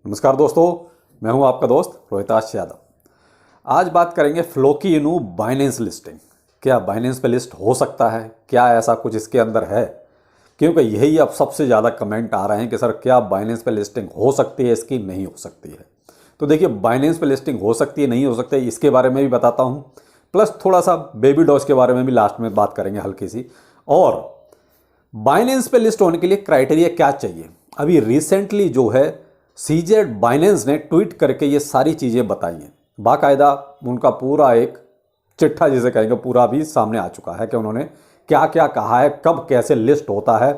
नमस्कार दोस्तों, मैं हूं आपका दोस्त रोहिताश यादव। आज बात करेंगे फ्लोकी इनू बाइनेंस लिस्टिंग। क्या बाइनेंस पे लिस्ट हो सकता है? क्या ऐसा कुछ इसके अंदर है? क्योंकि यही अब सबसे ज़्यादा कमेंट आ रहे हैं कि सर क्या बाइनेंस पे लिस्टिंग हो सकती है, इसकी नहीं हो सकती है। तो देखिए, बाइनेंस पे लिस्टिंग हो सकती है, नहीं हो सकती है, इसके बारे में भी बताता हूँ। प्लस थोड़ा सा बेबी डॉज के बारे में भी लास्ट में बात करेंगे हल्की सी। और बाइनेंस पे लिस्ट होने के लिए क्राइटेरिया क्या चाहिए। अभी रिसेंटली जो है सीजेड बाइनेंस ने ट्वीट करके ये सारी चीज़ें बताई हैं। बाकायदा उनका पूरा एक चिट्ठा जिसे कहेंगे पूरा भी सामने आ चुका है कि उन्होंने क्या क्या कहा है, कब कैसे लिस्ट होता है,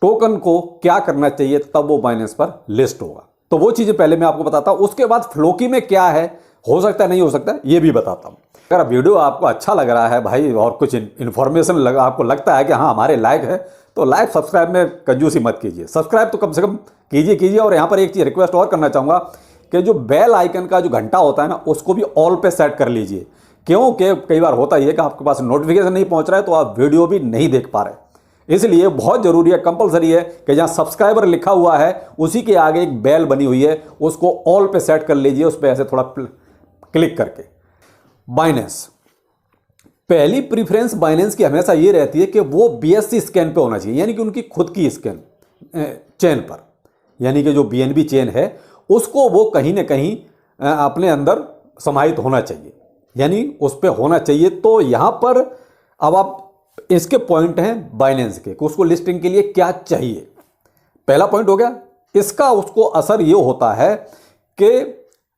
टोकन को क्या करना चाहिए, तब वो बाइनेंस पर लिस्ट होगा। तो वो चीज़ें पहले मैं आपको बताता हूँ। उसके बाद फ्लोकी में क्या है, हो सकता है नहीं हो सकता है, ये भी बताता हूँ। अगर वीडियो आपको अच्छा लग रहा है भाई और कुछ इन्फॉर्मेशन आपको लगता है कि हाँ हमारे लायक है, तो लाइक सब्सक्राइब में कंजूसी मत कीजिए। सब्सक्राइब तो कम से कम कीजिए। और यहाँ पर एक चीज़ रिक्वेस्ट और करना चाहूँगा कि जो बेल आइकन का जो घंटा होता है ना, उसको भी ऑल पे सेट कर लीजिए। क्योंकि कई बार होता ही है कि आपके पास नोटिफिकेशन नहीं पहुँच रहा है तो आप वीडियो भी नहीं देख पा रहे। इसलिए बहुत जरूरी है, कंपलसरी है कि जहाँ सब्सक्राइबर लिखा हुआ है उसी के आगे एक बेल बनी हुई है, उसको ऑल पे सेट कर लीजिए, उस पर ऐसे थोड़ा क्लिक करके। बाइनेंस पहली प्रीफरेंस बाइनेंस की हमेशा ये रहती है कि वो BSC स्कैन पे होना चाहिए, यानी कि उनकी खुद की स्कैन चेन पर, यानी कि जो BNB चेन है उसको वो कहीं ना कहीं अपने अंदर समाहित होना चाहिए, यानी उस पर होना चाहिए। तो यहाँ पर अब आप इसके पॉइंट हैं बाइनेंस के कि उसको लिस्टिंग के लिए क्या चाहिए। पहला पॉइंट हो गया, इसका उसको असर ये होता है कि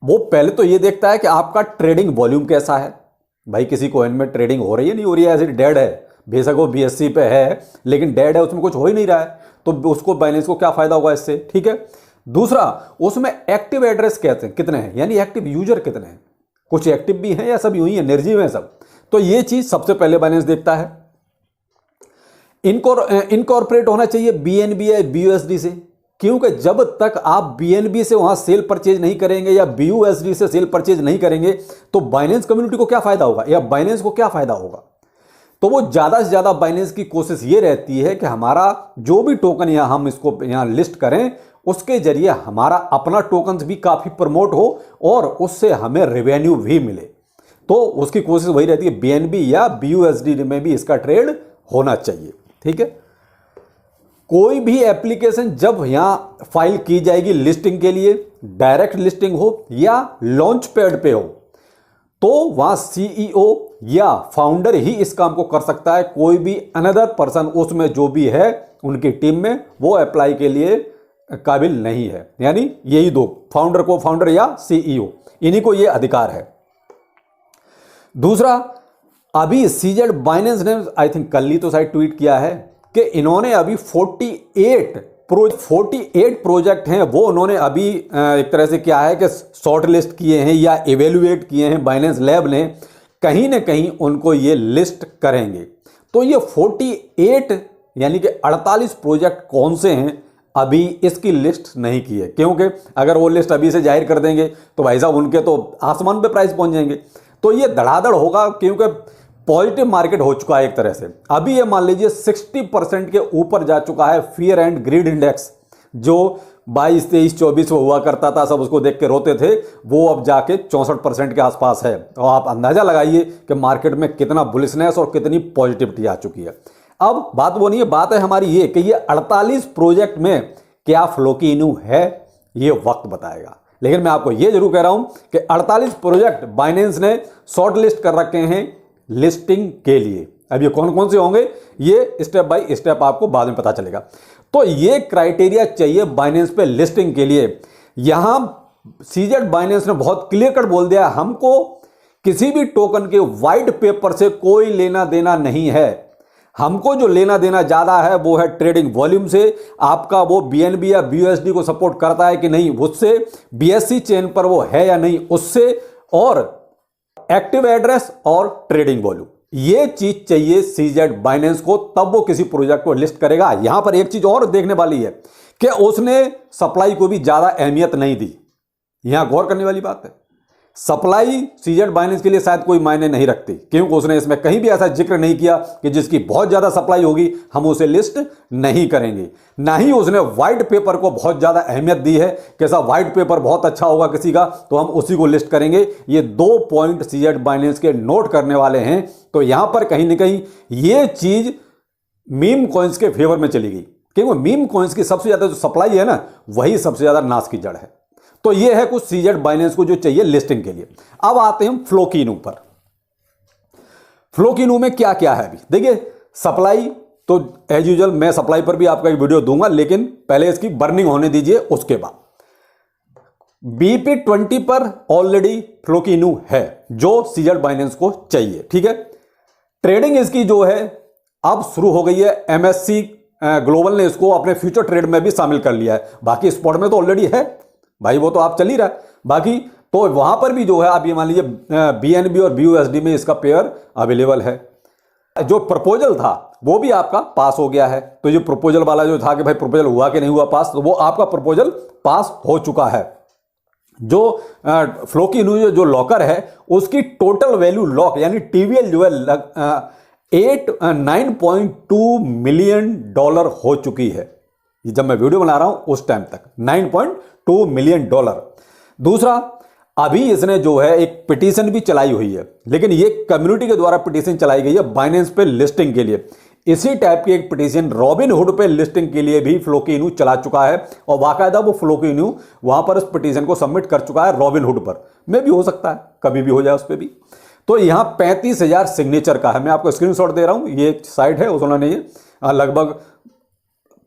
वो पहले तो ये देखता है कि आपका ट्रेडिंग वॉल्यूम कैसा है। भाई किसी कॉइन में ट्रेडिंग हो रही है, नहीं हो रही है, ऐसे डेड है, बेशक वो BSC पे है लेकिन डेड है, उसमें कुछ हो ही नहीं रहा है, तो उसको बाइनेंस को क्या फायदा होगा इससे, ठीक है। दूसरा, उसमें एक्टिव एड्रेस कहते हैं कितने हैं, यानी एक्टिव यूजर कितने हैं, कुछ एक्टिव भी हैं या सब यूं ही है, निर्जीव हैं सब। तो ये चीज सबसे पहले बाइनेंस देखता है। इनकॉर्पोरेट होना चाहिए BNB या BUSD से, क्योंकि जब तक आप BNB से वहां सेल परचेज नहीं करेंगे या BUSD से सेल परचेज नहीं करेंगे तो बाइनेंस कम्युनिटी को क्या फायदा होगा या बाइनेंस को क्या फायदा होगा। तो वो ज्यादा से ज्यादा बाइनेंस की कोशिश ये रहती है कि हमारा जो भी टोकन या हम इसको यहां लिस्ट करें उसके जरिए हमारा अपना टोकन भी काफी प्रमोट हो और उससे हमें रेवेन्यू भी मिले। तो उसकी कोशिश वही रहती है, BNB या BUSD में भी इसका ट्रेड होना चाहिए, ठीक है। कोई भी एप्लीकेशन जब यहां फाइल की जाएगी लिस्टिंग के लिए, डायरेक्ट लिस्टिंग हो या लॉन्च पैड पे हो, तो वहां CEO या फाउंडर ही इस काम को कर सकता है। कोई भी अनदर पर्सन उसमें जो भी है उनकी टीम में वो अप्लाई के लिए काबिल नहीं है, यानी यही दो, फाउंडर या CEO, इन्हीं को ये अधिकार है। दूसरा, अभी सीजेड बाइनेंस ने आई थिंक कल ही तो शायद ट्वीट किया है कि इन्होंने अभी 48 प्रोजेक्ट हैं वो उन्होंने अभी एक तरह से क्या है कि शॉर्ट लिस्ट किए हैं या इवेल्युएट किए हैं बाइनेंस लैब ने, कहीं ना कहीं उनको ये लिस्ट करेंगे। तो ये 48 यानी कि 48 प्रोजेक्ट कौन से हैं अभी इसकी लिस्ट नहीं की है, क्योंकि अगर वो लिस्ट अभी से जाहिर कर देंगे तो भाई साहब उनके तो आसमान पे प्राइस पहुंच जाएंगे। तो ये धड़ाधड़ होगा, क्योंकि पॉजिटिव मार्केट हो चुका है एक तरह से। अभी ये मान लीजिए 60% के ऊपर जा चुका है फियर एंड ग्रीड इंडेक्स, जो 22, 23, 24 में हुआ करता था, सब उसको देख के रोते थे, वो अब जाके 64% के आसपास है। और आप अंदाजा लगाइए कि मार्केट में कितना बुलिशनेस और कितनी पॉजिटिविटी आ चुकी है। अब बात वो नहीं है, बात है हमारी ये कि ये 48 प्रोजेक्ट में क्या फ्लोकी इनू है, ये वक्त बताएगा। लेकिन मैं आपको ये जरूर कह रहा हूं कि 48 प्रोजेक्ट बाइनेंस ने शॉर्ट लिस्ट कर रखे हैं लिस्टिंग के लिए। अब ये कौन कौन से होंगे ये स्टेप बाय स्टेप आपको बाद में पता चलेगा। तो ये क्राइटेरिया चाहिए बाइनेंस पे लिस्टिंग के लिए। यहां सीजेड बाइनेंस ने बहुत क्लियर कट बोल दिया, हमको किसी भी टोकन के वाइट पेपर से कोई लेना देना नहीं है। हमको जो लेना देना ज्यादा है वो है ट्रेडिंग वॉल्यूम से, आपका वो BNB या BUSD को सपोर्ट करता है कि नहीं उससे, BSC चेन पर वो है या नहीं उससे, और एक्टिव एड्रेस और ट्रेडिंग वॉल्यूम। ये चीज चाहिए सीजेड बाइनेंस को, तब वो किसी प्रोजेक्ट को लिस्ट करेगा। यहां पर एक चीज और देखने वाली है कि उसने सप्लाई को भी ज्यादा अहमियत नहीं दी। यहां गौर करने वाली बात है, सप्लाई सीजेड बाइनेंस के लिए शायद कोई मायने नहीं रखती, क्योंकि उसने इसमें कहीं भी ऐसा जिक्र नहीं किया कि जिसकी बहुत ज्यादा सप्लाई होगी हम उसे लिस्ट नहीं करेंगे। ना ही उसने व्हाइट पेपर को बहुत ज्यादा अहमियत दी है कि ऐसा व्हाइट पेपर बहुत अच्छा होगा किसी का तो हम उसी को लिस्ट करेंगे। ये 2 पॉइंट सीजेड बाइनेंस के नोट करने वाले हैं। तो यहां पर कहीं ना कहीं ये चीज मीम कॉइन्स के फेवर में चली गई, क्योंकि मीम कॉइन्स की सबसे ज्यादा जो सप्लाई है ना, वही सबसे ज्यादा नाश की जड़ है। तो ये है कुछ सीजेड बाइनेंस को जो चाहिए लिस्टिंग के लिए। अब आते हैं हम फ्लोकिनू पर। फ्लोकिनू में क्या क्या है अभी देखिए। सप्लाई तो एज यूजुअल मैं सप्लाई पर भी आपका एक वीडियो दूंगा, लेकिन पहले इसकी बर्निंग होने दीजिए। उसके बाद BP20 पर ऑलरेडी फ्लोकिनू है जो सीजेड बाइनेंस को चाहिए, ठीक है। ट्रेडिंग इसकी जो है अब शुरू हो गई है। MSC ग्लोबल ने इसको अपने फ्यूचर ट्रेड में भी शामिल कर लिया है। बाकी स्पॉट में तो ऑलरेडी है भाई, वो तो आप चल ही रहा है। बाकी तो वहां पर भी जो है आप ये मान लीजिए BNB और BUSD में इसका पेयर अवेलेबल है। जो प्रपोजल था वो भी आपका पास हो गया है। तो ये प्रपोजल वाला जो था कि भाई प्रपोजल हुआ कि नहीं हुआ पास, तो वो आपका प्रपोजल पास हो चुका है। जो फ्लोकिनू जो लॉकर है उसकी टोटल वैल्यू लॉक यानी TVL जो है 9.2 मिलियन डॉलर हो चुकी है। जब मैं वीडियो बना रहा हूं उस टाइम तक 9.2 मिलियन डॉलर। दूसरा, अभी इसने जो है एक पिटीशन भी चलाई हुई है, लेकिन ये कम्युनिटी के द्वारा पिटीशन चलाई गई है बाइनेंस पे लिस्टिंग के लिए। इसी टाइप की एक पिटीशन रॉबिनहुड पे लिस्टिंग के लिए भी फ्लोकिनू चला चुका है और बाकायदा वो फ्लोकिनू वहां पर उस पिटीशन को सबमिट कर चुका है रॉबिनहुड पर। में भी हो सकता है कभी भी हो जाए उस पर भी। तो यहां 35,000 सिग्नेचर का है। मैं आपको स्क्रीनशॉट दे रहा हूं, ये एक साइट है उन्होंने ये लगभग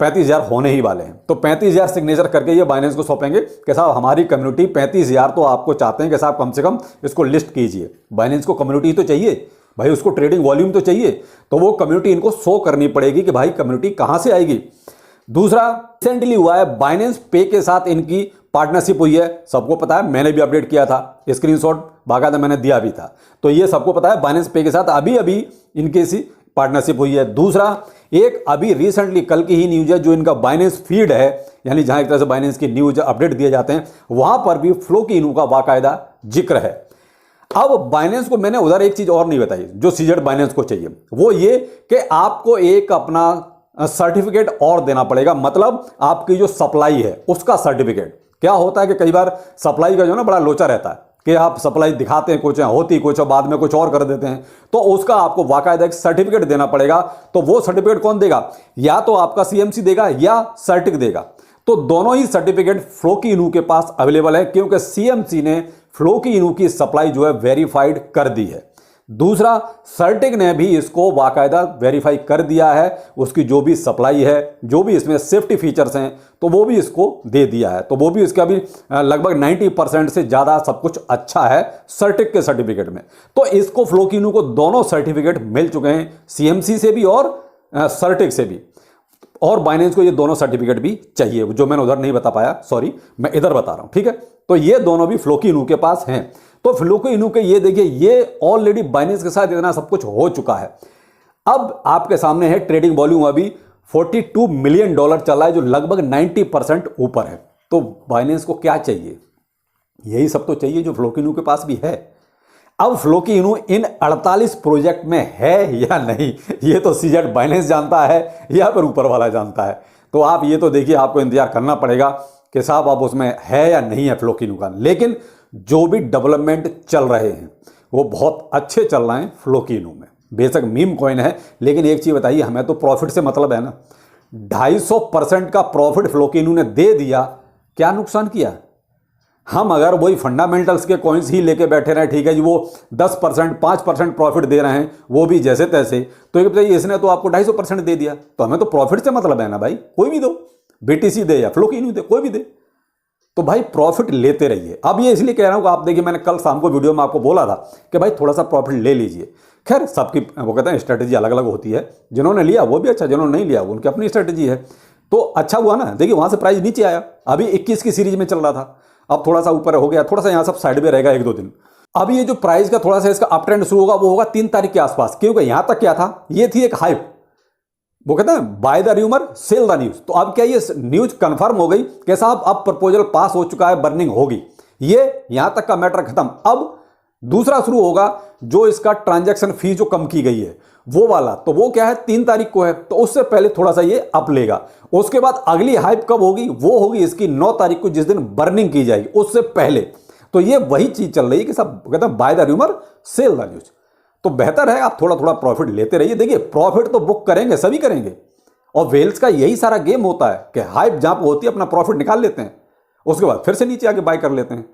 35,000 होने ही वाले हैं। तो 35,000 सिग्नेचर करके ये बाइनेंस को सौंपेंगे कि साहब हमारी कम्युनिटी 35,000 तो आपको चाहते हैं कि साहब कम से कम इसको लिस्ट कीजिए। बाइनेंस को कम्युनिटी तो चाहिए भाई, उसको ट्रेडिंग वॉल्यूम तो चाहिए, तो वो कम्युनिटी इनको शो करनी पड़ेगी कि भाई कम्युनिटी कहां से आएगी। दूसरा, रिसेंटली हुआ है बाइनेंस पे के साथ इनकी पार्टनरशिप हुई है। सबको पता है, मैंने भी अपडेट किया था, स्क्रीनशॉट बाकायदा मैंने दिया भी था। तो ये सबको पता है बाइनेंस पे के साथ अभी अभी इनकी सी पार्टनरशिप हुई है। दूसरा, एक अभी रिसेंटली कल की ही न्यूज है जो इनका बाइनेंस फीड है, यानी जहां एक तरह से बाइनेंस की न्यूज अपडेट दिए जाते हैं, वहां पर भी फ्लोकिनू का बाकायदा जिक्र है। अब बाइनेंस को मैंने उधर एक चीज और नहीं बताई जो सीजेड बाइनेंस को चाहिए, वो ये कि आपको एक अपना सर्टिफिकेट और देना पड़ेगा। मतलब आपकी जो सप्लाई है उसका सर्टिफिकेट। क्या होता है कि कई बार सप्लाई का जो ना बड़ा लोचा रहता है कि आप सप्लाई दिखाते हैं कुछ, होती कुछ, बाद में कुछ और कर देते हैं, तो उसका आपको बाकायदा एक सर्टिफिकेट देना पड़ेगा। तो वो सर्टिफिकेट कौन देगा? या तो आपका CMC देगा या सर्टिक देगा। तो दोनों ही सर्टिफिकेट फ्लोकिनू के पास अवेलेबल है, क्योंकि CMC ने फ्लोकिनू की सप्लाई जो है वेरीफाइड कर दी है। दूसरा, सर्टिक ने भी इसको बाकायदा वेरीफाई कर दिया है, उसकी जो भी सप्लाई है, जो भी इसमें सेफ्टी फीचर्स हैं, तो वो भी इसको दे दिया है। तो वो भी इसका भी लगभग 90% से ज़्यादा सब कुछ अच्छा है सर्टिक के सर्टिफिकेट में। तो इसको फ्लोकिनू को दोनों सर्टिफिकेट मिल चुके हैं, CMC से भी और सर्टिक से भी। और बाइनेंस को ये दोनों सर्टिफिकेट भी चाहिए, जो मैंने उधर नहीं बता पाया, सॉरी, मैं इधर बता रहा हूं, ठीक है। तो ये दोनों भी फ्लोकिनू के पास हैं। तो फ्लोकिनू के ये देखिए, ये ऑलरेडी बाइनेंस के साथ इतना सब कुछ हो चुका है। अब आपके सामने है ट्रेडिंग वॉल्यूम अभी 42 मिलियन डॉलर चल रहा है, जो लगभग 90% ऊपर है। तो बाइनेंस को क्या चाहिए? यही सब तो चाहिए जो फ्लोकिनू के पास भी है। अब फ्लोकिनू इन 48 प्रोजेक्ट में है या नहीं, ये तो सीजेड बाइनेंस जानता है या फिर ऊपर वाला जानता है। तो आप ये तो देखिए, आपको इंतजार करना पड़ेगा कि साहब अब उसमें है या नहीं है फ्लोकिनू का। लेकिन जो भी डेवलपमेंट चल रहे हैं वो बहुत अच्छे चल रहे हैं फ्लोकिनू में। बेशक मीम कॉइन है, लेकिन एक चीज़ बताइए, हमें तो प्रॉफिट से मतलब है ना। 250% का प्रॉफिट फ्लोकिनू ने दे दिया, क्या नुकसान किया? हम अगर वही फंडामेंटल्स के कॉइन्स ही लेके बैठे रहे, ठीक है जी, वो 10% 5% प्रॉफिट दे रहे हैं, वो भी जैसे तैसे, तो ये बताइए इसने तो आपको 250% दे दिया, तो हमें तो प्रॉफिट से मतलब है ना भाई। कोई भी दो, BTC दे या फ्लोकिनू दे, कोई भी दे, तो भाई प्रॉफिट लेते रहिए। अब ये इसलिए कह रहा हूं कि आप देखिए, मैंने कल शाम को वीडियो में आपको बोला था कि भाई थोड़ा सा प्रॉफिट ले लीजिए। खैर सबकी वो कहते हैं स्ट्रेटेजी अलग अलग होती है, जिन्होंने लिया वो भी अच्छा, जिन्होंने नहीं लिया उनकी अपनी स्ट्रेटेजी है। तो अच्छा हुआ ना, देखिए वहां से प्राइस नीचे आया, अभी 21 की सीरीज में चल रहा था, अब थोड़ा सा ऊपर हो गया, थोड़ा सा यहाँ सब साइड में रहेगा 1-2 दिन। अब ये जो प्राइस का थोड़ा सा इसका अप ट्रेंड शुरू होगा, वो होगा 3 तारीख के आसपास, क्योंकि यहां तक क्या था, ये थी एक हाइप, वो कहते हैं buy the rumour sell the news. तो अब क्या ये न्यूज कंफर्म हो गई कि साहब अब प्रपोजल पास हो चुका है, बर्निंग होगी। ये यहां तक का मैटर खत्म। अब दूसरा शुरू होगा, जो इसका ट्रांजैक्शन फीस जो कम की गई है वो वाला, तो वो क्या है 3 तारीख को है, तो उससे पहले थोड़ा सा ये अप लेगा। उसके बाद अगली हाइप कब होगी, वो होगी इसकी 9 तारीख को, जिस दिन बर्निंग की जाएगी, उससे पहले। तो ये वही चीज चल रही है कि सब कहते हैं buy the rumour cell the news. तो बेहतर है आप थोड़ा थोड़ा प्रॉफिट लेते रहिए। देखिए प्रॉफिट तो बुक करेंगे, सभी करेंगे, और वेल्स का यही सारा गेम होता है कि हाइप जहां पर होती है अपना प्रॉफिट निकाल लेते हैं, उसके बाद फिर से नीचे आके बाय कर लेते हैं।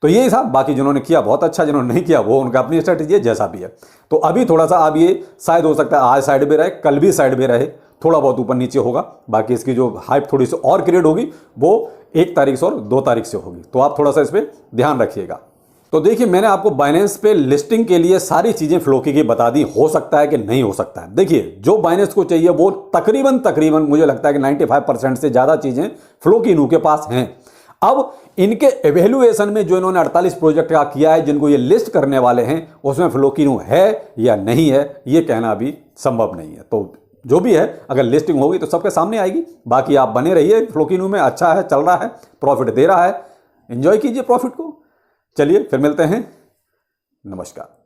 तो ये साहब, बाकी जिन्होंने किया बहुत अच्छा, जिन्होंने नहीं किया वो उनका अपनी स्ट्रेटेजी है, जैसा भी है। तो अभी थोड़ा सा अब ये शायद हो सकता है आज साइड में रहे, कल भी साइड में रहे, थोड़ा बहुत ऊपर नीचे होगा। बाकी इसकी जो हाइप थोड़ी सी और क्रिएट होगी वो 1 तारीख से और 2 तारीख से होगी। तो आप थोड़ा सा इस पर ध्यान रखिएगा। तो देखिए मैंने आपको बाइनेंस पे लिस्टिंग के लिए सारी चीजें फ्लोकी की बता दी, हो सकता है कि नहीं हो सकता है। देखिए जो बाइनेंस को चाहिए वो तकरीबन मुझे लगता है कि 95% से ज्यादा चीजें फ्लोकी के पास हैं। अब इनके एवेल्युएशन में जो इन्होंने 48 प्रोजेक्ट का किया है, जिनको ये लिस्ट करने वाले हैं, उसमें फ्लोकिनो है या नहीं है ये कहना अभी संभव नहीं है। तो जो भी है, अगर लिस्टिंग होगी तो सबके सामने आएगी। बाकी आप बने रहिए फ्लोकिनो में, अच्छा है, चल रहा है, प्रॉफिट दे रहा है, एंजॉय कीजिए प्रॉफिट को। चलिए फिर मिलते हैं, नमस्कार।